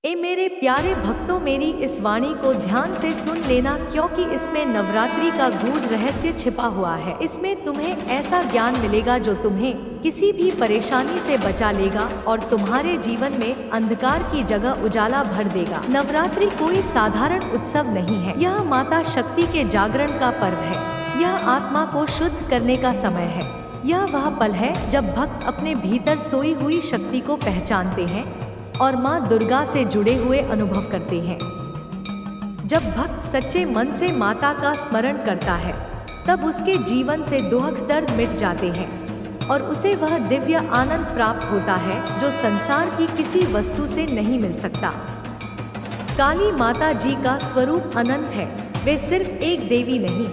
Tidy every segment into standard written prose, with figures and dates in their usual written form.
ए मेरे प्यारे भक्तों, मेरी इस वाणी को ध्यान से सुन लेना, क्योंकि इसमें नवरात्रि का गूढ़ रहस्य छिपा हुआ है। इसमें तुम्हें ऐसा ज्ञान मिलेगा जो तुम्हें किसी भी परेशानी से बचा लेगा और तुम्हारे जीवन में अंधकार की जगह उजाला भर देगा। नवरात्रि कोई साधारण उत्सव नहीं है, यह माता शक्ति के जागरण का पर्व है। यह आत्मा को शुद्ध करने का समय है। यह वह पल है जब भक्त अपने भीतर सोई हुई शक्ति को पहचानते हैं और माँ दुर्गा से जुड़े हुए अनुभव करते हैं। जब भक्त सच्चे मन से माता का स्मरण करता है, तब उसके जीवन से दुख दर्द मिट जाते हैं और उसे वह दिव्य आनंद प्राप्त होता है जो संसार की किसी वस्तु से नहीं मिल सकता। काली माता जी का स्वरूप अनंत है। वे सिर्फ एक देवी नहीं,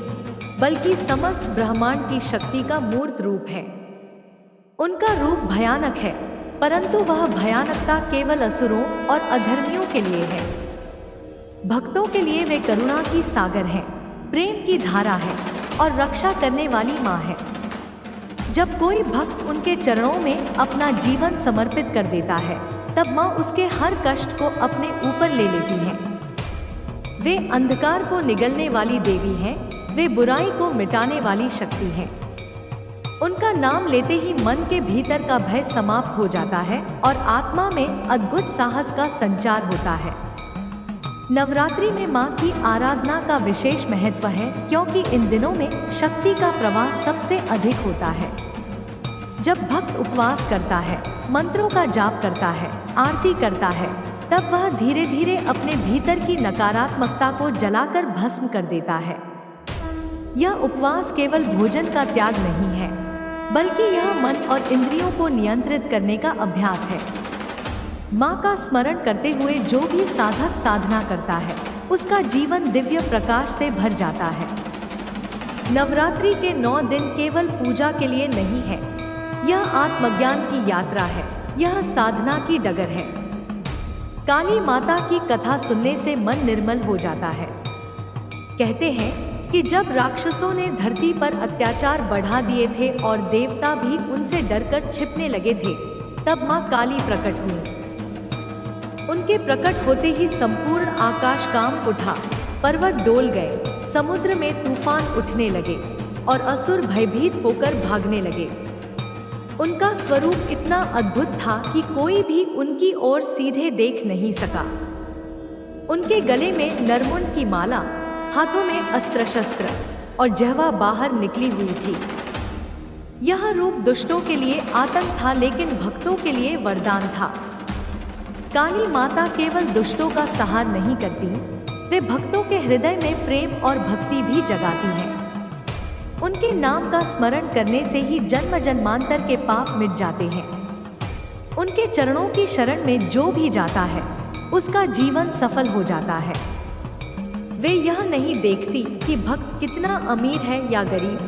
बल्कि समस्त ब्रह्मांड की शक्ति का मूर्त रूप है। उनका रूप भयानक है, परंतु वह भयानकता केवल असुरों और अधर्मियों के लिए है। भक्तों के लिए वे करुणा की सागर है, प्रेम की धारा है और रक्षा करने वाली माँ है। जब कोई भक्त उनके चरणों में अपना जीवन समर्पित कर देता है, तब माँ उसके हर कष्ट को अपने ऊपर ले लेती है। वे अंधकार को निगलने वाली देवी हैं, वे बुराई को मिटाने वाली शक्ति हैं। उनका नाम लेते ही मन के भीतर का भय समाप्त हो जाता है और आत्मा में अद्भुत साहस का संचार होता है। नवरात्रि में माँ की आराधना का विशेष महत्व है, क्योंकि इन दिनों में शक्ति का प्रवाह सबसे अधिक होता है। जब भक्त उपवास करता है, मंत्रों का जाप करता है, आरती करता है, तब वह धीरे धीरे अपने भीतर की नकारात्मकता को जलाकर भस्म कर देता है। यह उपवास केवल भोजन का त्याग नहीं है, बल्कि यह मन और इंद्रियों को नियंत्रित करने का अभ्यास है। माँ का स्मरण करते हुए जो भी साधक साधना करता है, उसका जीवन दिव्य प्रकाश से भर जाता है। नवरात्रि के 9 दिन केवल पूजा के लिए नहीं है, यह आत्मज्ञान की यात्रा है, यह साधना की डगर है। काली माता की कथा सुनने से मन निर्मल हो जाता है। कहते हैं कि जब राक्षसों ने धरती पर अत्याचार बढ़ा दिए थे और देवता भी उनसे डरकर छिपने लगे थे, तब माँ काली प्रकट हुई। उनके प्रकट होते ही संपूर्ण आकाश कांप उठा, पर्वत डोल गए, समुद्र में तूफान उठने लगे और असुर भयभीत होकर भागने लगे। उनका स्वरूप इतना अद्भुत था कि कोई भी उनकी ओर सीधे देख नहीं सका। उनके गले में नरमुंड की माला, हाथों में अस्त्र शस्त्र और जिह्वा बाहर निकली हुई थी। यह रूप दुष्टों के लिए आतंक था, लेकिन भक्तों के लिए वरदान था। काली माता केवल दुष्टों का संहार नहीं करती, वे भक्तों के हृदय में प्रेम और भक्ति भी जगाती हैं। उनके नाम का स्मरण करने से ही जन्म जन्मांतर के पाप मिट जाते हैं। उनके चरणों की शरण में जो भी जाता है, उसका जीवन सफल हो जाता है। वे यह नहीं देखती कि भक्त कितना अमीर है या गरीब,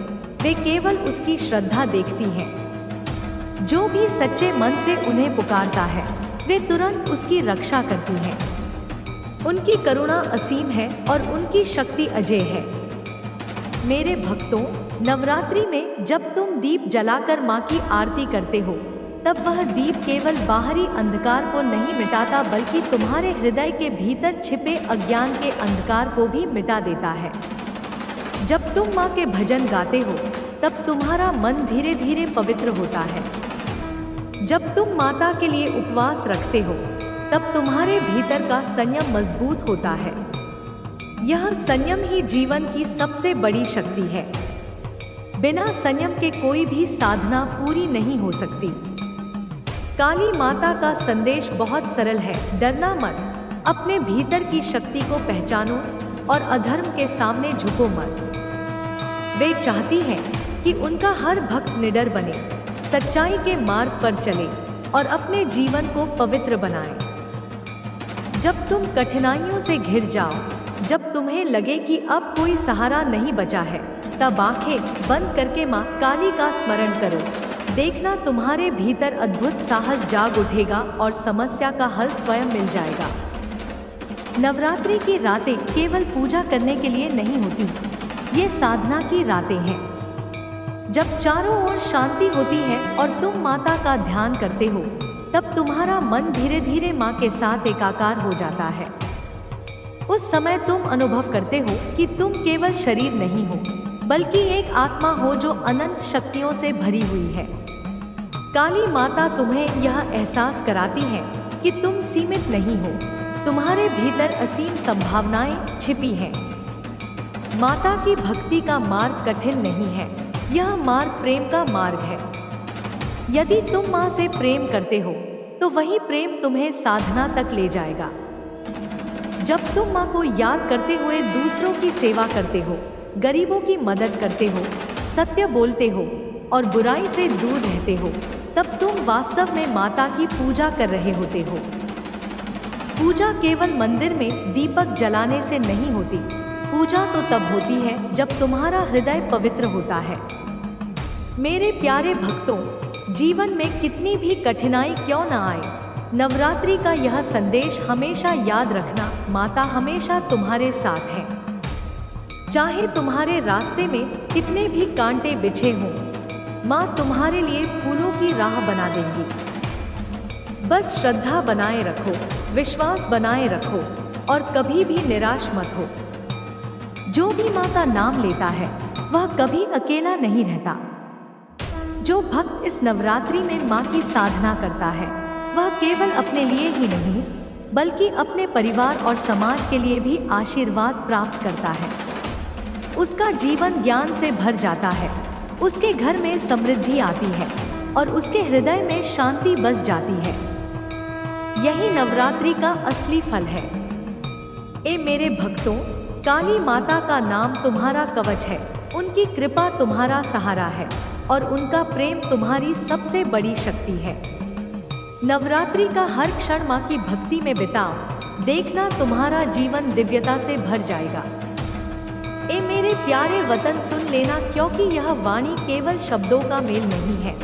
वे केवल उसकी श्रद्धा देखती हैं। जो भी सच्चे मन से उन्हें पुकारता है, वे तुरंत उसकी रक्षा करती हैं। उनकी करुणा असीम है और उनकी शक्ति अजेय है। मेरे भक्तों, नवरात्रि में जब तुम दीप जलाकर माँ की आरती करते हो, तब वह दीप केवल बाहरी अंधकार को नहीं मिटाता, बल्कि तुम्हारे हृदय के भीतर छिपे अज्ञान के अंधकार को भी मिटा देता है। जब तुम माँ के भजन गाते हो, तब तुम्हारा मन धीरे धीरे पवित्र होता है। जब तुम माता के लिए उपवास रखते हो, तब तुम्हारे भीतर का संयम मजबूत होता है। यह संयम ही जीवन की सबसे बड़ी शक्ति है। बिना संयम के कोई भी साधना पूरी नहीं हो सकती। काली माता का संदेश बहुत सरल है, डरना मत, अपने भीतर की शक्ति को पहचानो और अधर्म के सामने झुको मत। वे चाहती हैं कि उनका हर भक्त निडर बने, सच्चाई के मार्ग पर चले और अपने जीवन को पवित्र बनाए। जब तुम कठिनाइयों से घिर जाओ, जब तुम्हें लगे कि अब कोई सहारा नहीं बचा है, तब आंखें बंद करके माँ काली का स्मरण करो। देखना, तुम्हारे भीतर अद्भुत साहस जाग उठेगा और समस्या का हल स्वयं मिल जाएगा। नवरात्रि की रातें केवल पूजा करने के लिए नहीं होती, ये साधना की रातें हैं। जब चारों ओर शांति होती है और तुम माता का ध्यान करते हो, तब तुम्हारा मन धीरे धीरे माँ के साथ एकाकार हो जाता है। उस समय तुम अनुभव करते हो कि तुम केवल शरीर नहीं हो, बल्कि एक आत्मा हो जो अनंत शक्तियों से भरी हुई है। काली माता तुम्हें यह एहसास कराती है कि तुम सीमित नहीं हो, तुम्हारे भीतर असीम संभावनाएं छिपी हैं। माता की भक्ति का मार्ग कठिन नहीं है, यह मार्ग प्रेम का मार्ग है। यदि तुम माँ से प्रेम करते हो तो वही प्रेम तुम्हें साधना तक ले जाएगा। जब तुम माँ को याद करते हुए दूसरों की सेवा करते हो, गरीबों की मदद करते हो, सत्य बोलते हो और बुराई से दूर रहते हो, तब तुम वास्तव में माता की पूजा कर रहे होते हो। पूजा केवल मंदिर में दीपक जलाने से नहीं होती। पूजा तो तब होती है जब तुम्हारा हृदय पवित्र होता है। मेरे प्यारे भक्तों, जीवन में कितनी भी कठिनाई क्यों न आए, नवरात्रि का यह संदेश हमेशा याद रखना, माता हमेशा तुम्हारे साथ है। चाहे तुम्हारे रास्ते में कितने भी कांटे बिछे हों, माँ तुम्हारे लिए फूलों की राह बना देंगी। बस श्रद्धा बनाए रखो, विश्वास बनाए रखो और कभी भी निराश मत हो। जो भी माँ का नाम लेता है वह कभी अकेला नहीं रहता। जो भक्त इस नवरात्रि में माँ की साधना करता है वह केवल अपने लिए ही नहीं बल्कि अपने परिवार और समाज के लिए भी आशीर्वाद प्राप्त करता है। उसका जीवन ज्ञान से भर जाता है, उसके घर में समृद्धि आती है और उसके हृदय में शांति बस जाती है। यही नवरात्रि का असली फल है। ए मेरे भक्तों, काली माता का नाम तुम्हारा कवच है, उनकी कृपा तुम्हारा सहारा है और उनका प्रेम तुम्हारी सबसे बड़ी शक्ति है। नवरात्रि का हर क्षण माँ की भक्ति में बिताओ, देखना तुम्हारा जीवन दिव्यता से भर जाएगा। ए मेरे प्यारे वतन, सुन लेना, क्योंकि यह वाणी केवल शब्दों का मेल नहीं है,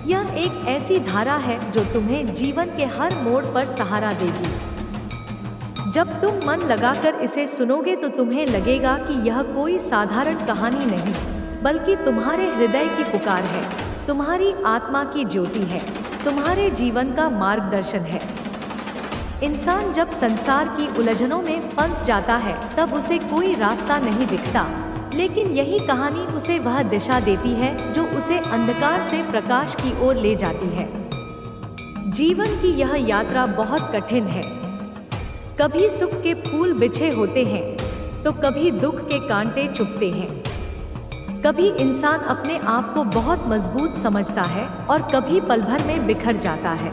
यह एक ऐसी धारा है जो तुम्हें जीवन के हर मोड़ पर सहारा देगी। जब तुम मन लगाकर इसे सुनोगे तो तुम्हें लगेगा कि यह कोई साधारण कहानी नहीं बल्कि तुम्हारे हृदय की पुकार है, तुम्हारी आत्मा की ज्योति है, तुम्हारे जीवन का मार्गदर्शन है। इंसान जब संसार की उलझनों में फंस जाता है तब उसे कोई रास्ता नहीं दिखता, लेकिन यही कहानी उसे वह दिशा देती है जो उसे अंधकार से प्रकाश की ओर ले जाती है। जीवन की यह यात्रा बहुत कठिन है। कभी सुख के फूल बिछे होते हैं तो कभी दुख के कांटे चुभते हैं। कभी इंसान अपने आप को बहुत मजबूत समझता है और कभी पल भर में बिखर जाता है।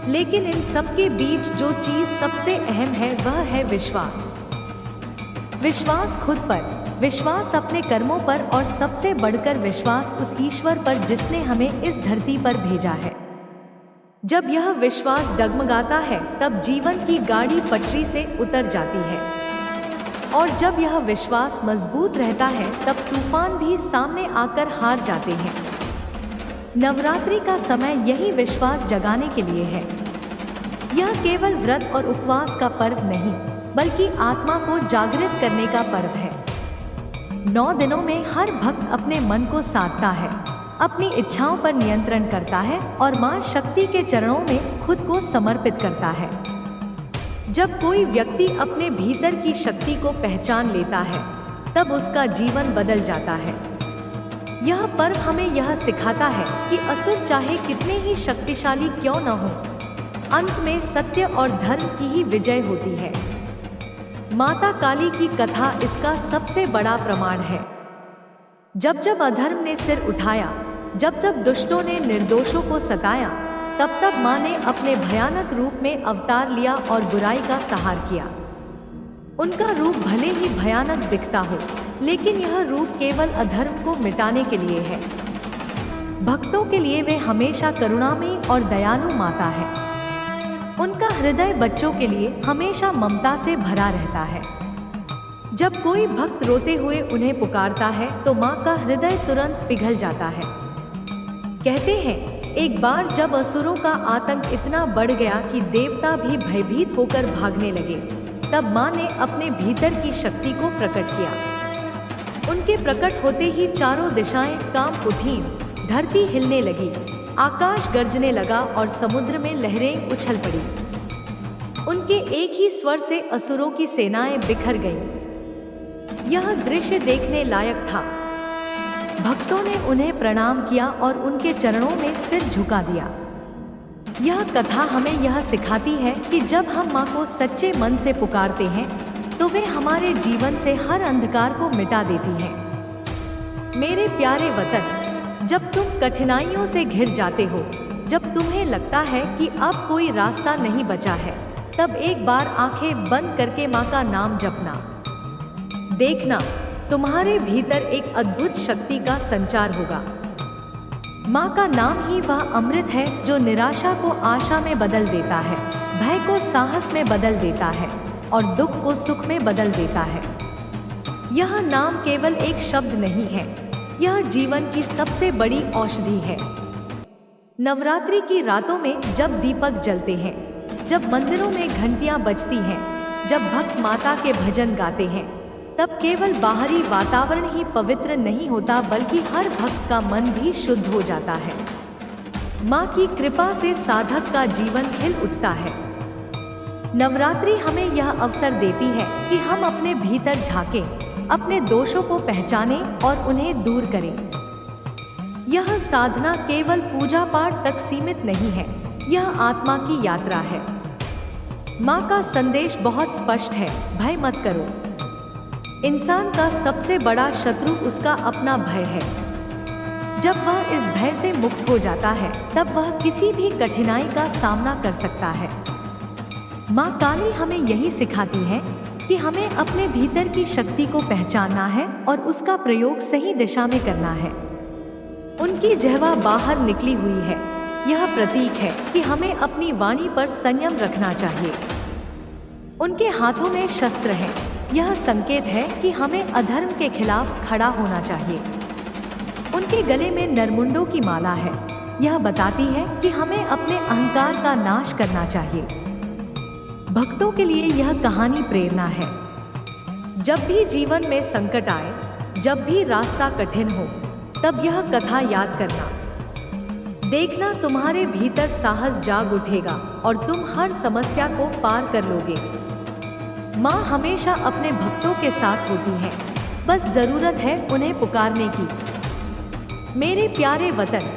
लेकिन इन सब के बीच जो चीज सबसे अहम है वह है विश्वास। विश्वास खुद पर, विश्वास अपने कर्मों पर और सबसे बढ़कर विश्वास उस ईश्वर पर जिसने हमें इस धरती पर भेजा है। जब यह विश्वास डगमगाता है तब जीवन की गाड़ी पटरी से उतर जाती है और जब यह विश्वास मजबूत रहता है तब तूफान भी सामने आकर हार जाते हैं। नवरात्रि का समय यही विश्वास जगाने के लिए है। यह केवल व्रत और उपवास का पर्व नहीं बल्कि आत्मा को जागृत करने का पर्व है। 9 दिनों में हर भक्त अपने मन को साधता है, अपनी इच्छाओं पर नियंत्रण करता है और मां शक्ति के चरणों में खुद को समर्पित करता है। जब कोई व्यक्ति अपने भीतर की शक्ति को पहचान लेता है तब उसका जीवन बदल जाता है। यह पर्व हमें यह सिखाता है कि असुर चाहे कितने ही शक्तिशाली क्यों न हो, अंत में सत्य और धर्म की ही विजय होती है। माता काली की कथा इसका सबसे बड़ा प्रमाण है। जब जब अधर्म ने सिर उठाया, जब जब दुष्टों ने निर्दोषों को सताया, तब तब माँ ने अपने भयानक रूप में अवतार लिया और बुराई का संहार किया। उनका रूप भले ही भयानक दिखता हो, लेकिन यह रूप केवल अधर्म को मिटाने के लिए है। भक्तों के लिए वे हमेशा करुणामयी और दयालु माता है। उनका हृदय बच्चों के लिए हमेशा ममता से भरा रहता है। जब कोई भक्त रोते हुए उन्हें पुकारता है तो माँ का हृदय तुरंत पिघल जाता है। कहते हैं, एक बार जब असुरों का आतंक इतना बढ़ गया कि देवता भी भयभीत होकर भागने लगे, तब माँ ने अपने भीतर की शक्ति को प्रकट किया। उनके प्रकट होते ही चारों दिशाएं कांप उठीं, धरती हिलने लगी, आकाश गरजने लगा और समुद्र में लहरें उछल पड़ी। उनके एक ही स्वर से असुरों की सेनाएं बिखर गईं। यह दृश्य देखने लायक था। भक्तों ने उन्हें प्रणाम किया और उनके चरणों में सिर झुका दिया। यह कथा हमें यह सिखाती है कि जब हम माँ को सच्चे मन से पुकारते हैं तो वे हमारे जीवन से हर अंधकार को मिटा देती हैं। मेरे प्यारे वतन, जब तुम कठिनाइयों से घिर जाते हो, जब तुम्हें लगता है कि अब कोई रास्ता नहीं बचा है, तब एक बार आंखें बंद करके माँ का नाम जपना। देखना, तुम्हारे भीतर एक अद्भुत शक्ति का संचार होगा। माँ का नाम ही वह अमृत है जो निराशा को आशा में बदल देता है, भय को साहस में बदल देता है और दुख को सुख में बदल देता है। यह नाम केवल एक शब्द नहीं है, यह जीवन की सबसे बड़ी औषधि है। नवरात्रि की रातों में जब दीपक जलते हैं, जब मंदिरों में घंटियां बजती हैं, जब भक्त माता के भजन गाते हैं, तब केवल बाहरी वातावरण ही पवित्र नहीं होता बल्कि हर भक्त का मन भी शुद्ध हो जाता है। माँ की कृपा से साधक का जीवन खिल उठता है। नवरात्रि हमें यह अवसर देती है कि हम अपने भीतर झांकें, अपने दोषों को पहचानें और उन्हें दूर करें। यह साधना केवल पूजा पाठ तक सीमित नहीं है, यह आत्मा की यात्रा है। माँ का संदेश बहुत स्पष्ट है, भय मत करो। इंसान का सबसे बड़ा शत्रु उसका अपना भय है। जब वह इस भय से मुक्त हो जाता है, तब वह किसी भी कठिनाई का सामना कर सकता है। माँ काली हमें यही सिखाती है कि हमें अपने भीतर की शक्ति को पहचानना है और उसका प्रयोग सही दिशा में करना है। उनकी जिह्वा बाहर निकली हुई है, यह प्रतीक है कि हमें अपनी वाणी पर संयम रखना चाहिए। उनके हाथों में शस्त्र हैं, यह संकेत है कि हमें अधर्म के खिलाफ खड़ा होना चाहिए। उनके गले में नरमुंडों की माला है, यह बताती है कि हमें अपने अहंकार का नाश करना चाहिए। भक्तों के लिए यह कहानी प्रेरणा है। जब भी जीवन में संकट आए, जब भी रास्ता कठिन हो, तब यह कथा याद करना। देखना, तुम्हारे भीतर साहस जाग उठेगा और तुम हर समस्या को पार कर लोगे। माँ हमेशा अपने भक्तों के साथ होती है, बस जरूरत है उन्हें पुकारने की। मेरे प्यारे वतन,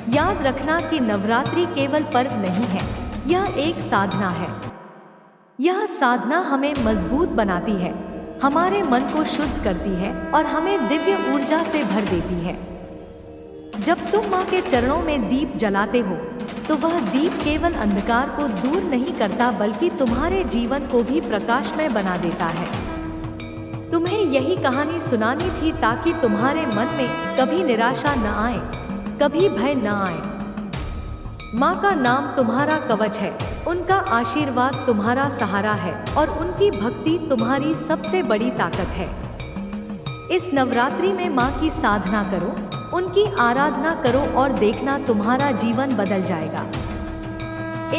याद रखना कि नवरात्रि केवल पर्व नहीं है, यह एक साधना है। यह साधना हमें मजबूत बनाती है, हमारे मन को शुद्ध करती है और हमें दिव्य ऊर्जा से भर देती है। जब तुम माँ के चरणों में दीप जलाते हो, तो वह दीप केवल अंधकार को दूर नहीं करता बल्कि तुम्हारे जीवन को भी प्रकाशमय बना देता है। तुम्हें यही कहानी सुनानी थी ताकि तुम्हारे मन में कभी निराशा न आए, कभी भय न आए। माँ का नाम तुम्हारा कवच है, उनका आशीर्वाद तुम्हारा सहारा है और उनकी भक्ति तुम्हारी सबसे बड़ी ताकत है। इस नवरात्रि में माँ की साधना करो, उनकी आराधना करो और देखना तुम्हारा जीवन बदल जाएगा।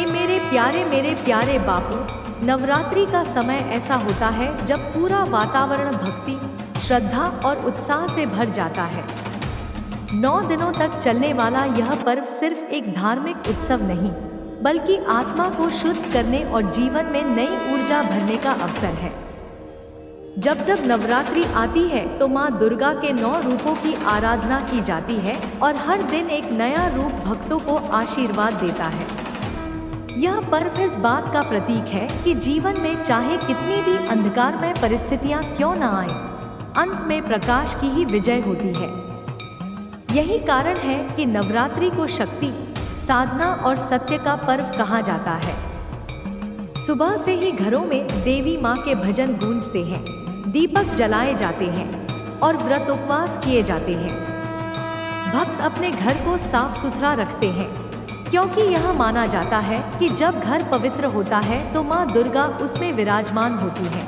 मेरे प्यारे बापू, नवरात्रि का समय ऐसा होता है जब पूरा वातावरण भक्ति, श्रद्धा और उत्साह से भर जाता है। 9 दिनों तक चलने वाला यह पर्व सिर्फ एक धार्मिक उत्सव नहीं, बल्कि आत्मा को शुद्ध करने और जीवन में नई ऊर्जा भरने का अवसर है। जब जब नवरात्रि आती है तो माँ दुर्गा के 9 रूपों की आराधना की जाती है और हर दिन एक नया रूप भक्तों को आशीर्वाद देता है। यह पर्व इस बात का प्रतीक है कि जीवन में चाहे कितनी भी अंधकारमय परिस्थितियाँ क्यों न आए, अंत में प्रकाश की ही विजय होती है। यही कारण है कि नवरात्रि को शक्ति, साधना और सत्य का पर्व कहा जाता है। सुबह से ही घरों में देवी माँ के भजन गूंजते हैं, दीपक जलाए जाते हैं और व्रत उपवास किए जाते हैं। भक्त अपने घर को साफ सुथरा रखते हैं, क्योंकि यह माना जाता है कि जब घर पवित्र होता है तो माँ दुर्गा उसमें विराजमान होती है।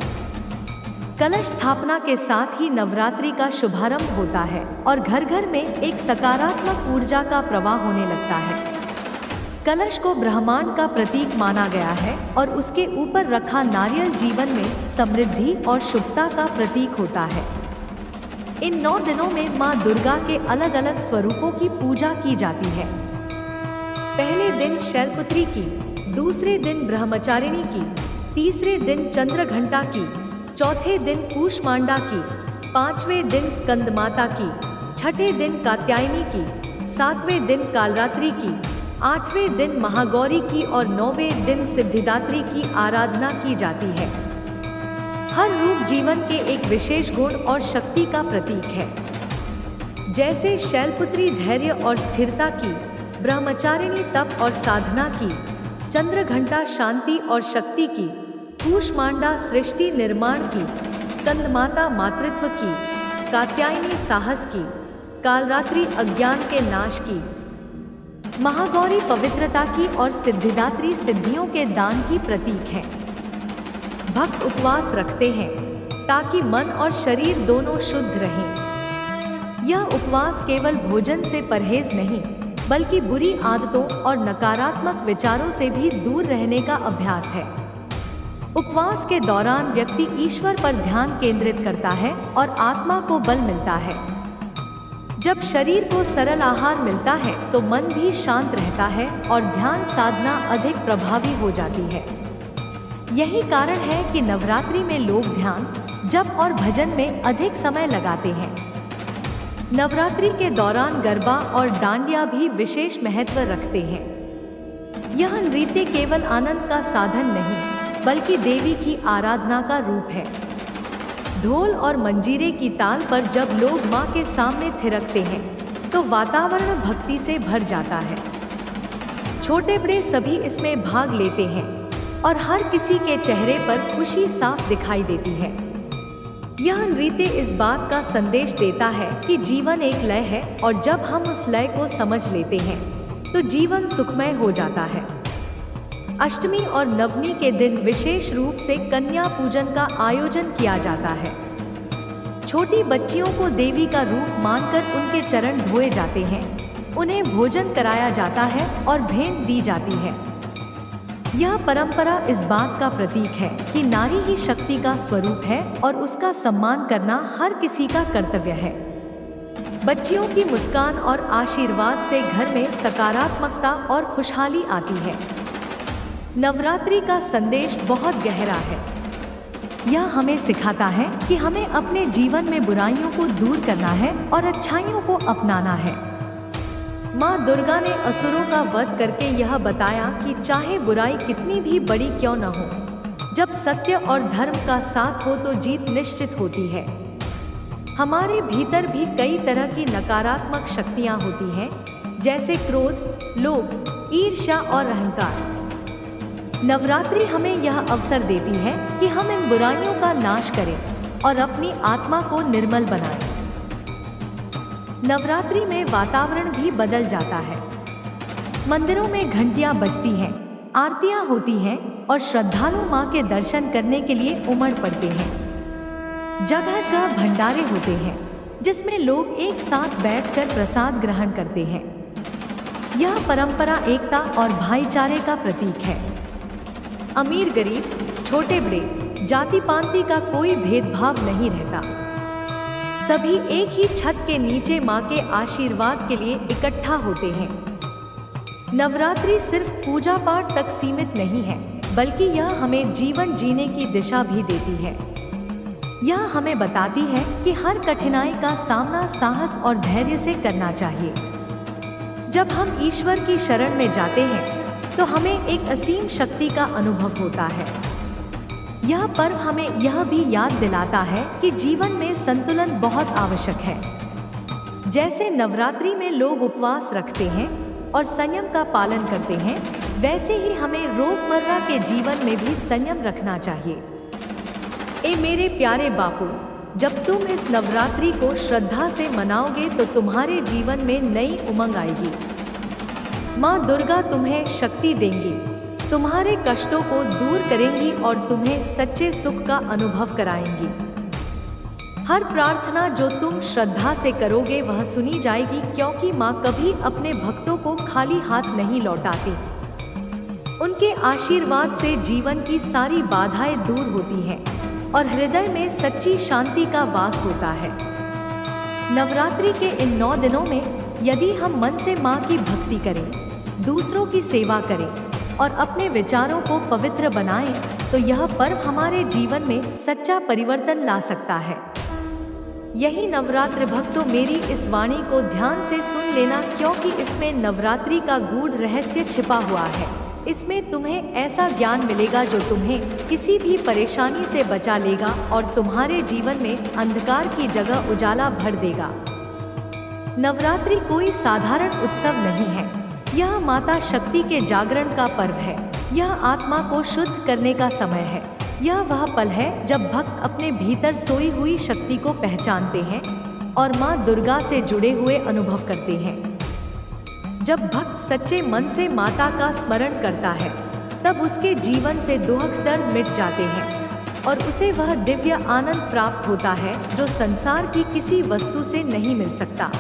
कलश स्थापना के साथ ही नवरात्रि का शुभारंभ होता है और घर घर में एक सकारात्मक ऊर्जा का प्रवाह होने लगता है। कलश को ब्रह्मांड का प्रतीक माना गया है और उसके ऊपर रखा नारियल जीवन में समृद्धि और शुभता का प्रतीक होता है। इन 9 दिनों में माँ दुर्गा के अलग अलग स्वरूपों की पूजा की जाती है। पहले दिन शैलपुत्री की, दूसरे दिन ब्रह्मचारिणी की, तीसरे दिन चंद्रघंटा की, चौथे दिन कूष्मांडा की, पांचवें दिन स्कंदमाता की, छठे दिन कात्यायनी की, सातवें दिन कालरात्रि की, आठवें दिन महागौरी की और नौवें दिन सिद्धिदात्री की आराधना की जाती है। हर रूप जीवन के एक विशेष गुण और शक्ति का प्रतीक है। जैसे शैलपुत्री धैर्य और स्थिरता की, ब्रह्मचारिणी तप और साधना की, चंद्रघंटा शांति और शक्ति की, कूष्मांडा सृष्टि निर्माण की, स्कंदमाता मातृत्व की, कात्यायनी साहस की, कालरात्रि अज्ञान के नाश की, महागौरी पवित्रता की और सिद्धिदात्री सिद्धियों के दान की प्रतीक है। भक्त उपवास रखते हैं ताकि मन और शरीर दोनों शुद्ध रहें। यह उपवास केवल भोजन से परहेज नहीं, बल्कि बुरी आदतों और नकारात्मक विचारों से भी दूर रहने का अभ्यास है। उपवास के दौरान व्यक्ति ईश्वर पर ध्यान केंद्रित करता है और आत्मा को बल मिलता है। जब शरीर को सरल आहार मिलता है तो मन भी शांत रहता है और ध्यान साधना अधिक प्रभावी हो जाती है। यही कारण है कि नवरात्रि में लोग ध्यान, जप और भजन में अधिक समय लगाते हैं। नवरात्रि के दौरान गरबा और डांडिया भी विशेष महत्व रखते हैं। यह नृत्य केवल आनंद का साधन नहीं, बल्कि देवी की आराधना का रूप है। ढोल और मंजीरे की ताल पर जब लोग मां के सामने थिरकते हैं तो वातावरण भक्ति से भर जाता है। छोटे बड़े सभी इसमें भाग लेते हैं और हर किसी के चेहरे पर खुशी साफ दिखाई देती है। यह नृत्य इस बात का संदेश देता है कि जीवन एक लय है और जब हम उस लय को समझ लेते हैं तो जीवन सुखमय हो जाता है। अष्टमी और नवमी के दिन विशेष रूप से कन्या पूजन का आयोजन किया जाता है। छोटी बच्चियों को देवी का रूप मानकर उनके चरण धोए जाते हैं, उन्हें भोजन कराया जाता है और भेंट दी जाती है। यह परंपरा इस बात का प्रतीक है कि नारी ही शक्ति का स्वरूप है और उसका सम्मान करना हर किसी का कर्तव्य है। बच्चियों की मुस्कान और आशीर्वाद से घर में सकारात्मकता और खुशहाली आती है। नवरात्रि का संदेश बहुत गहरा है। यह हमें सिखाता है कि हमें अपने जीवन में बुराइयों को दूर करना है और अच्छाइयों को अपनाना है। माँ दुर्गा ने असुरों का वध करके यह बताया कि चाहे बुराई कितनी भी बड़ी क्यों न हो, जब सत्य और धर्म का साथ हो तो जीत निश्चित होती है। हमारे भीतर भी कई तरह की नकारात्मक शक्तियाँ होती हैं, जैसे क्रोध, लोभ, ईर्ष्या और अहंकार। नवरात्रि हमें यह अवसर देती है कि हम इन बुराइयों का नाश करें और अपनी आत्मा को निर्मल बनाएं। नवरात्रि में वातावरण भी बदल जाता है। मंदिरों में घंटियां बजती हैं, आरतियां होती हैं और श्रद्धालु मां के दर्शन करने के लिए उमड़ पड़ते हैं। जगह जगह भंडारे होते हैं, जिसमें लोग एक साथ बैठकर प्रसाद ग्रहण करते हैं। यह परंपरा एकता और भाईचारे का प्रतीक है। अमीर गरीब, छोटे बड़े, जाति पांति का कोई भेदभाव नहीं रहता। सभी एक ही छत के नीचे मां के आशीर्वाद के लिए इकट्ठा होते हैं। नवरात्रि सिर्फ पूजा पाठ तक सीमित नहीं है, बल्कि यह हमें जीवन जीने की दिशा भी देती है। यह हमें बताती है कि हर कठिनाई का सामना साहस और धैर्य से करना चाहिए। जब हम ईश्वर की शरण में जाते हैं तो हमें एक असीम शक्ति का अनुभव होता है। यह पर्व हमें यह भी याद दिलाता है कि जीवन में संतुलन बहुत आवश्यक है। जैसे नवरात्रि में लोग उपवास रखते हैं और संयम का पालन करते हैं, वैसे ही हमें रोजमर्रा के जीवन में भी संयम रखना चाहिए। ए मेरे प्यारे बापू, जब तुम इस नवरात्रि को श्रद्धा से मनाओगे तो तुम्हारे जीवन में नई उमंग आएगी। माँ दुर्गा तुम्हें शक्ति देंगी, तुम्हारे कष्टों को दूर करेंगी और तुम्हें सच्चे सुख का अनुभव कराएंगी। हर प्रार्थना जो तुम श्रद्धा से करोगे वह सुनी जाएगी, क्योंकि माँ कभी अपने भक्तों को खाली हाथ नहीं लौटाती। उनके आशीर्वाद से जीवन की सारी बाधाएं दूर होती हैं और हृदय में सच्ची शांति का वास होता है। नवरात्रि के इन 9 दिनों में यदि हम मन से माँ की भक्ति करें, दूसरों की सेवा करें और अपने विचारों को पवित्र बनाएं, तो यह पर्व हमारे जीवन में सच्चा परिवर्तन ला सकता है। यही नवरात्रि भक्तों, मेरी इस वाणी को ध्यान से सुन लेना, क्योंकि इसमें नवरात्रि का गूढ़ रहस्य छिपा हुआ है। इसमें तुम्हें ऐसा ज्ञान मिलेगा जो तुम्हें किसी भी परेशानी से बचा लेगा और तुम्हारे जीवन में अंधकार की जगह उजाला भर देगा। नवरात्रि कोई साधारण उत्सव नहीं है, यह माता शक्ति के जागरण का पर्व है। यह आत्मा को शुद्ध करने का समय है। यह वह पल है जब भक्त अपने भीतर सोई हुई शक्ति को पहचानते हैं और माँ दुर्गा से जुड़े हुए अनुभव करते हैं। जब भक्त सच्चे मन से माता का स्मरण करता है, तब उसके जीवन से दुख दर्द मिट जाते हैं और उसे वह दिव्य आनंद प्राप्त होता है जो संसार की किसी वस्तु से नहीं मिल सकता।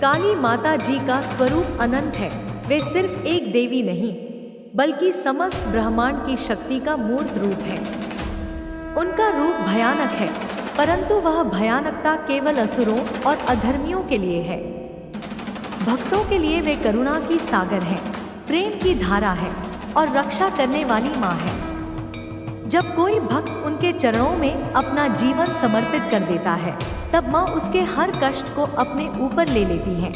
काली माता जी का स्वरूप अनंत है। वे सिर्फ एक देवी नहीं, बल्कि समस्त ब्रह्मांड की शक्ति का मूर्त रूप है। उनका रूप भयानक है, परंतु वह भयानकता केवल असुरों और अधर्मियों के लिए है। भक्तों के लिए वे करुणा की सागर है, प्रेम की धारा है और रक्षा करने वाली माँ है। जब कोई भक्त उनके चरणों में अपना जीवन समर्पित कर देता है, तब माँ उसके हर कष्ट को अपने ऊपर ले लेती हैं।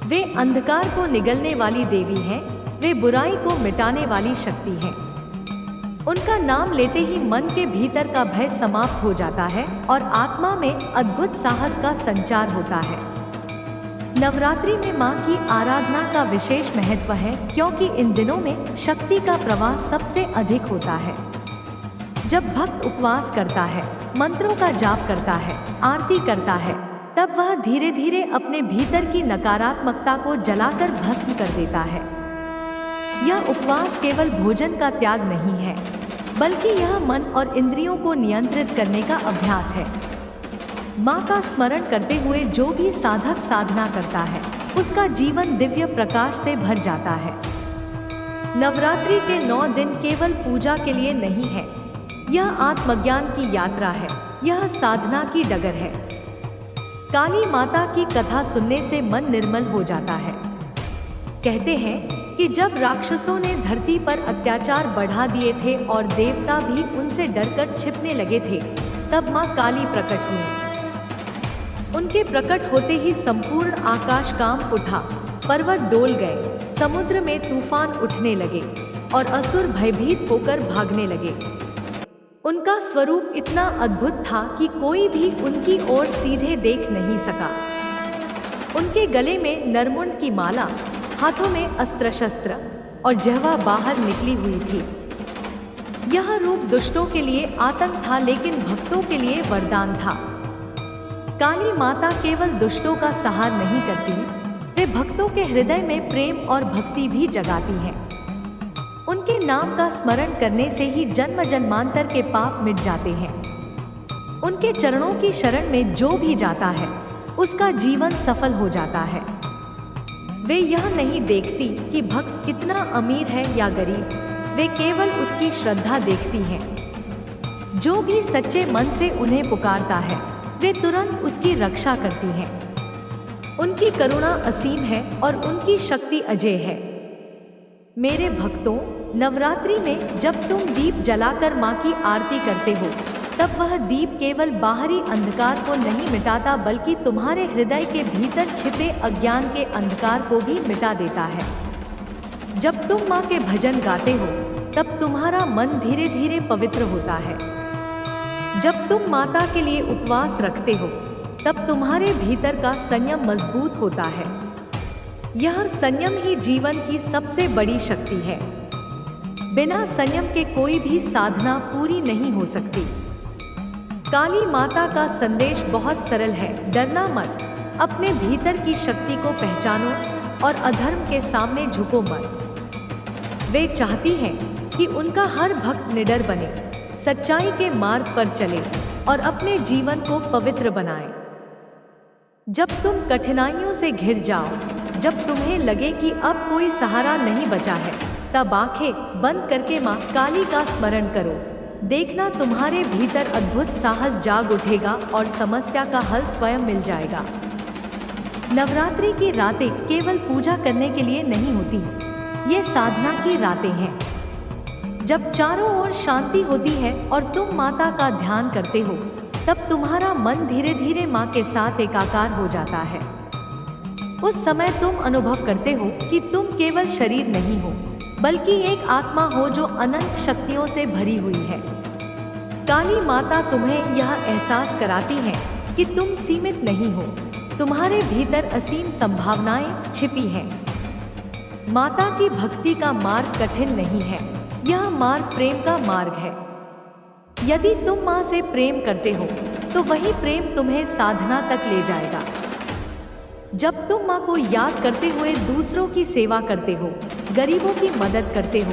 वे अंधकार को निगलने वाली देवी हैं, वे बुराई को मिटाने वाली शक्ति हैं। उनका नाम लेते ही मन के भीतर का भय समाप्त हो जाता है और आत्मा में अद्भुत साहस का संचार होता है। नवरात्रि में माँ की आराधना का विशेष महत्व है, क्योंकि इन दिनों में शक्ति का प्रवाह सबसे अधिक होता है। जब भक्त उपवास करता है, मंत्रों का जाप करता है, आरती करता है, तब वह धीरे धीरे अपने भीतर की नकारात्मकता को जलाकर भस्म कर देता है। यह उपवास केवल भोजन का त्याग नहीं है, बल्कि यह मन और इंद्रियों को नियंत्रित करने का अभ्यास है। माँ का स्मरण करते हुए जो भी साधक साधना करता है, उसका जीवन दिव्य प्रकाश से भर जाता है। नवरात्रि के 9 दिन केवल पूजा के लिए नहीं है, यह आत्मज्ञान की यात्रा है, यह साधना की डगर है। काली माता की कथा सुनने से मन निर्मल हो जाता है। कहते हैं कि जब राक्षसों ने धरती पर अत्याचार बढ़ा दिए थे और देवता भी उनसे डरकर छिपने लगे थे, तब माँ काली प्रकट हुई। उनके प्रकट होते ही संपूर्ण आकाश कांप उठा, पर्वत डोल गए, समुद्र में तूफान उठने लगे और असुर भयभीत होकर भागने लगे। उनका स्वरूप इतना अद्भुत था कि कोई भी उनकी ओर सीधे देख नहीं सका। उनके गले में नरमुंड की माला, हाथों में अस्त्र शस्त्र और जिह्वा बाहर निकली हुई थी। यह रूप दुष्टों के लिए आतंक था, लेकिन भक्तों के लिए वरदान था। काली माता केवल दुष्टों का संहार नहीं करती, वे भक्तों के हृदय में प्रेम और भक्ति भी जगाती हैं। उनके नाम का स्मरण करने से ही जन्म जन्मांतर के पाप मिट जाते हैं। उनके चरणों की शरण में जो भी जाता है, उसका जीवन सफल हो जाता है। वे यह नहीं देखती कि भक्त कितना अमीर है या गरीब, वे केवल उसकी श्रद्धा देखती हैं। जो भी सच्चे मन से उन्हें पुकारता है, वे तुरंत उसकी रक्षा करती हैं। उनकी करुणा असीम है और उनकी शक्ति अजेय है। मेरे भक्तों, नवरात्रि में जब तुम दीप जलाकर माँ की आरती करते हो, तब वह दीप केवल बाहरी अंधकार को नहीं मिटाता, बल्कि तुम्हारे हृदय के भीतर छिपे अज्ञान के अंधकार को भी मिटा देता है। जब तुम माँ के भजन गाते हो, तब तुम्हारा मन धीरे धीरे पवित्र होता है। जब तुम माता के लिए उपवास रखते हो, तब तुम्हारे भीतर का संयम मजबूत होता है। यह संयम ही जीवन की सबसे बड़ी शक्ति है। बिना संयम के कोई भी साधना पूरी नहीं हो सकती। काली माता का संदेश बहुत सरल है, डरना मत, अपने भीतर की शक्ति को पहचानो और अधर्म के सामने झुको मत। वे चाहती हैं कि उनका हर भक्त निडर बने, सच्चाई के मार्ग पर चले और अपने जीवन को पवित्र बनाए। जब तुम कठिनाइयों से घिर जाओ, जब तुम्हें लगे कि अब कोई सहारा नहीं बचा है, तब आंखें बंद करके माँ काली का स्मरण करो। देखना, तुम्हारे भीतर अद्भुत साहस जाग उठेगा और समस्या का हल स्वयं मिल जाएगा। नवरात्रि की रातें केवल पूजा करने के लिए नहीं होती, ये साधना की रातें हैं। जब चारों ओर शांति होती है और तुम माता का ध्यान करते हो, तब तुम्हारा मन धीरे धीरे माँ के साथ एकाकार हो जाता है। उस समय तुम अनुभव करते हो कि तुम केवल शरीर नहीं हो, बल्कि एक आत्मा हो जो अनंत शक्तियों से भरी हुई है। काली माता तुम्हें यह एहसास कराती है कि तुम सीमित नहीं हो, तुम्हारे भीतर असीम संभावनाएं छिपी हैं। माता की भक्ति का मार्ग कठिन नहीं है, यह मार्ग प्रेम का मार्ग है। यदि तुम माँ से प्रेम करते हो, तो वही प्रेम तुम्हें साधना तक ले जाएगा। जब तुम माँ को याद करते हुए दूसरों की सेवा करते हो, गरीबों की मदद करते हो,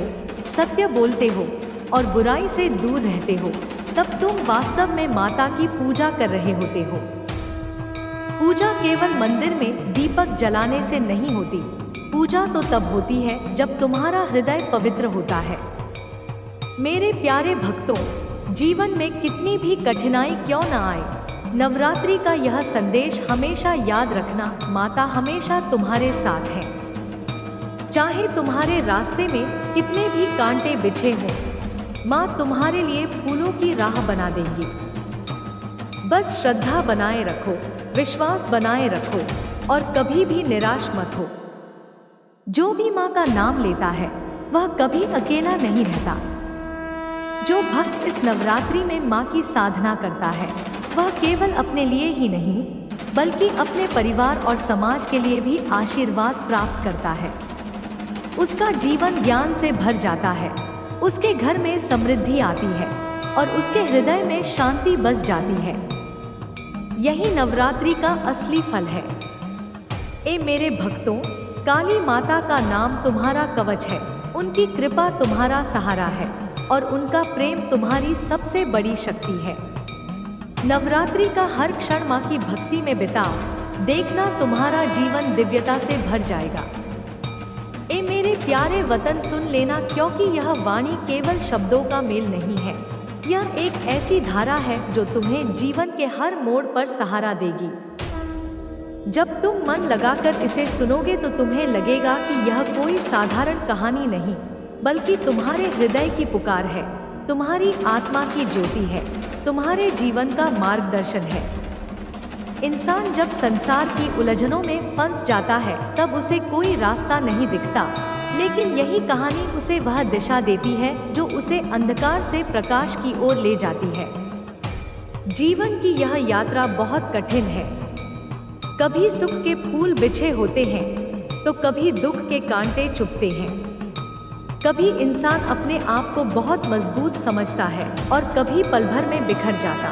सत्य बोलते हो और बुराई से दूर रहते हो, तब तुम वास्तव में माता की पूजा कर रहे होते हो। पूजा केवल मंदिर में दीपक जलाने से नहीं होती, पूजा तो तब होती है जब तुम्हारा हृदय पवित्र होता है। मेरे प्यारे भक्तों, जीवन में कितनी भी कठिनाई क्यों न आए, नवरात्रि का यह संदेश हमेशा याद रखना, माता हमेशा तुम्हारे साथ है। चाहे तुम्हारे रास्ते में कितने भी कांटे बिछे हों, माँ तुम्हारे लिए फूलों की राह बना देंगी। बस श्रद्धा बनाए रखो, विश्वास बनाए रखो और कभी भी निराश मत हो। जो भी माँ का नाम लेता है, वह कभी अकेला नहीं रहता। जो भक्त इस नवरात्रि में माँ की साधना करता है, वह केवल अपने लिए ही नहीं, बल्कि अपने परिवार और समाज के लिए भी आशीर्वाद प्राप्त करता है। उसका जीवन ज्ञान से भर जाता है, उसके घर में समृद्धि आती है और उसके हृदय में शांति बस जाती है। यही नवरात्रि का असली फल है। ए मेरे भक्तों, काली माता का नाम तुम्हारा कवच है, उनकी कृपा तुम्हारा सहारा है और उनका प्रेम तुम्हारी सबसे बड़ी शक्ति है। नवरात्रि का हर क्षण माँ की भक्ति में बिताओ, देखना तुम्हारा जीवन दिव्यता से भर जाएगा। ए मेरे प्यारे वतन, सुन लेना, क्योंकि यह वाणी केवल शब्दों का मेल नहीं है, यह एक ऐसी धारा है जो तुम्हें जीवन के हर मोड़ पर सहारा देगी। जब तुम मन लगाकर इसे सुनोगे तो तुम्हें लगेगा कि यह कोई साधारण कहानी नहीं, बल्कि तुम्हारे हृदय की पुकार है, तुम्हारी आत्मा की ज्योति है, तुम्हारे जीवन का मार्गदर्शन है। इंसान जब संसार की उलझनों में फंस जाता है, तब उसे कोई रास्ता नहीं दिखता, लेकिन यही कहानी उसे वह दिशा देती है जो उसे अंधकार से प्रकाश की ओर ले जाती है। जीवन की यह यात्रा बहुत कठिन है। कभी सुख के फूल बिछे होते हैं, तो कभी दुख के कांटे चुभते हैं। कभी इंसान अपने आप को बहुत मजबूत समझता है और कभी पल भर में बिखर जाता।